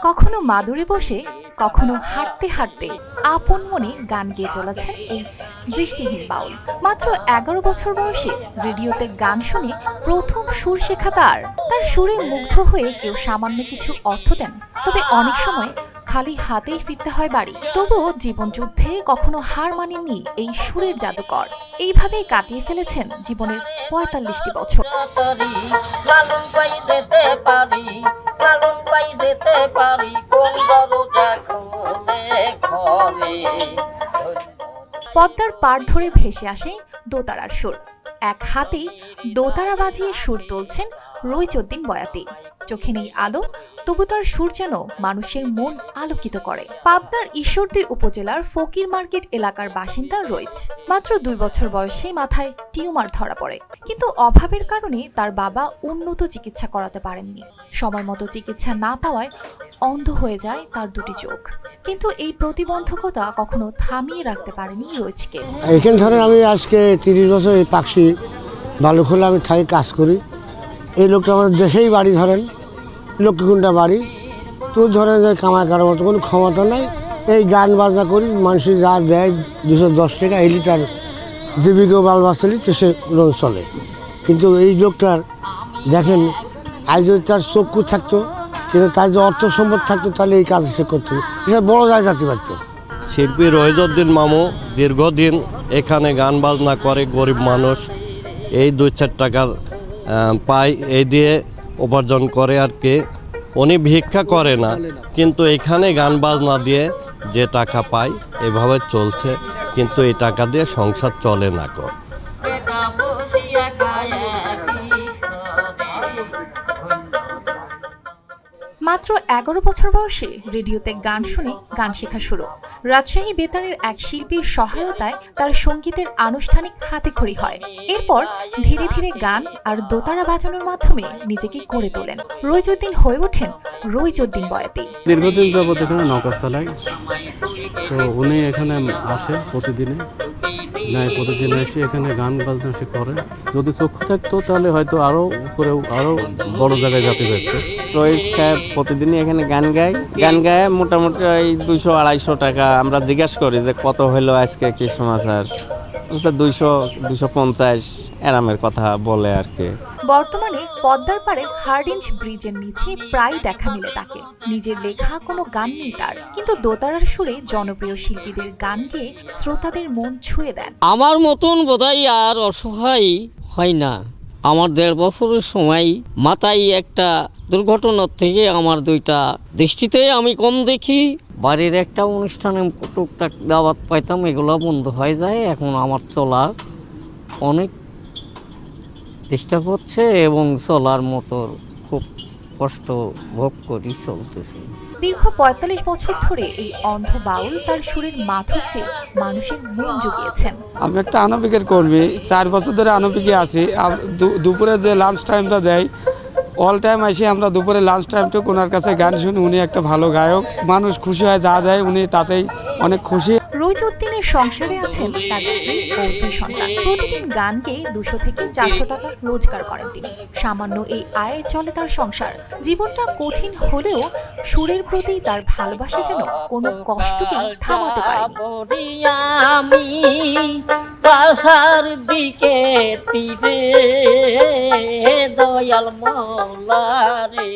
কখনো মাদুরে বসে, কখনো হাঁটতে হাঁটতে আপন মনে গান গেয়ে চলেছেন এই দৃষ্টিহীন বাউল। মাত্র 11 বছর বয়সে রেডিওতে গান শুনে প্রথম সুর শেখা তার সুরে মুগ্ধ হয়ে কেউ সামান্য কিছু অর্থ দেন, তবে অনেক সময় খালি হাতেই ফিরতে হয় বাড়ি। তবুও জীবনযুদ্ধে কখনো হার মানেননি এই সুরের জাদুকর। এইভাবেই কাটিয়ে ফেলেছেন জীবনের ৪৫টি বছর। পদ্মার পাড় ধরে ভেসে আসে দোতারার সুর। এক হাতেই দোতারা বাজিয়ে সুর তুলছেন রইচুদ্দিন বয়াতি। চোখে নেই আলো, তবু তার সুর যেন মানুষের মন আলোকিত করে। পাবনার ঈশ্বরদী উপজেলার ফকির মার্কেট এলাকার বাসিন্দা রইচ। মাত্র 2 বছর বয়সে মাথায় টিউমার ধরা পড়ে, কিন্তু অভাবের কারণে তার বাবা উন্নত চিকিৎসা করাতে পারেননি। সময় মতো চিকিৎসা না পাওয়ায় অন্ধ হয়ে যায় তার দুটি চোখ। কিন্তু এই প্রতিবন্ধকতা কখনো থামিয়ে রাখতে পারেনি রইচকে। এখানে ধরেন আমি আজকে 30 বছর এই পাকশি বালুখোলা আমি থাকি কাজ করি। এই লোকটা আমাদের দেশেই বাড়ি, ধরেন লক্ষ্মীকুণ্ডা বাড়ি। তো ধরেন যে কামাই করার মতো কোনো ক্ষমতা নাই, এই গান বাজনা করি, মানুষের যা দেয় 210 টাকা এলি তার জীবিকা বাল বাঁচলি তো সে লোন চলে। কিন্তু এই লোকটার দেখেন, আজ যদি তার চক্ষু থাকতো, কিন্তু তার যে অর্থ সম্পদ থাকতো, তাহলে এই কাজ সে করতো, এটা বড় যায় জাতি পারত। শিল্পী রইচুদ্দিন মামু দীর্ঘদিন এখানে গান বাজনা করে, গরিব মানুষ এই 2-4 টাকা পায়, এই দিয়ে উপার্জন করে আর কি। উনি ভিক্ষা করে না, কিন্তু এখানে গান বাজনা দিয়ে যে টাকা পায় এভাবে চলছে, কিন্তু এই টাকা দিয়ে সংসার চলে না কর। মাত্র 11 বছর বয়সে রেডিওতে গান শুনে গান শেখা শুরু। রাজশাহী বেতারের এক শিল্পীর সহায়তায় তার সঙ্গীতের আনুষ্ঠানিক হাতেখড়ি হয়। এরপর ধীরে ধীরে গান আর দোতারা বাজানোর মাধ্যমে নিজেকে গড়ে তোলেন। রইচুদ্দিন হয়ে ওঠেন রইচুদ্দিন বয়াতি। দীর্ঘদিন যাবত এখানে নৌকা চালাই, তো উনি এখানে আসে প্রতিদিনে, প্রতিদিন এসে এখানে গান বাজনা সে করে। যদি চক্ষু থাকতো তাহলে হয়তো আরো উপরে আরো বড় জায়গায় যেতে পারতো। রইচ সাহেব প্রতিদিনই এখানে গান গায় মোটামুটি ওই 200-250 টাকা। আমরা জিজ্ঞাসা করি যে কত হইলো আজকে, কি সমাচার, 200-250 এরামের কথা বলে আর কি। বর্তমানে পদ্মার পাড়ে হার্ডিঞ্জ ব্রিজের নিচে প্রায় দেখা মিলে তাকে। নিজের লেখা কোনো গান নেই তার, কিন্তু দোতারার সুরে জনপ্রিয় শিল্পীদের গান গেয়ে শ্রোতাদের মন ছুঁয়ে দেন। আমার মতন বোধহয় আর অসহায় হয় না। আমার 1.5 বছরের সময় মাথায় একটা দুর্ঘটনার থেকে আমার 2টা দৃষ্টিতে আমি কম দেখি। বাড়ির একটা অনুষ্ঠানে টুকটাক দাওয়াত পাইতাম, এগুলো বন্ধ হয়ে যায়। এখন আমার চলা অনেক ডিস্টার্ব হচ্ছে এবং চলার মতো খুব কষ্ট ভোগ করি চলতেছে। দীর্ঘ 45 বছর ধরে এই অন্ধ বাউল তার সুরের মাধুর্যে মানুষের মন জুগিয়েছেন। আমি একটা আনবিকের কর্মী, 4 বছর ধরে আনবিকে আছি। দুপুরে যে লাঞ্চ টাইমটা দেয়, অল টাইম আসি আমরা দুপুরে লাঞ্চ টাইমটুকু ওনার কাছে গান শুনি। উনি একটা ভালো গায়ক, মানুষ খুশি হয় যা দেয় উনি তাতেই অনেক খুশি। রইচুদ্দিনের সংসারে আছেন তার স্ত্রী ও 2 সন্তান। প্রতিদিন গান গেয়ে 200 থেকে 400 টাকা রোজগার করেন তিনি। সামান্য এই আয়ে চলে তার সংসার। জীবনটা কঠিন হলেও সুরের প্রতি তার ভালোবাসা যেন কোনো কষ্টকেই থামাতে পারেনি। আমি পাহাড় দিকে তীরে দয়াল মাওলা রে।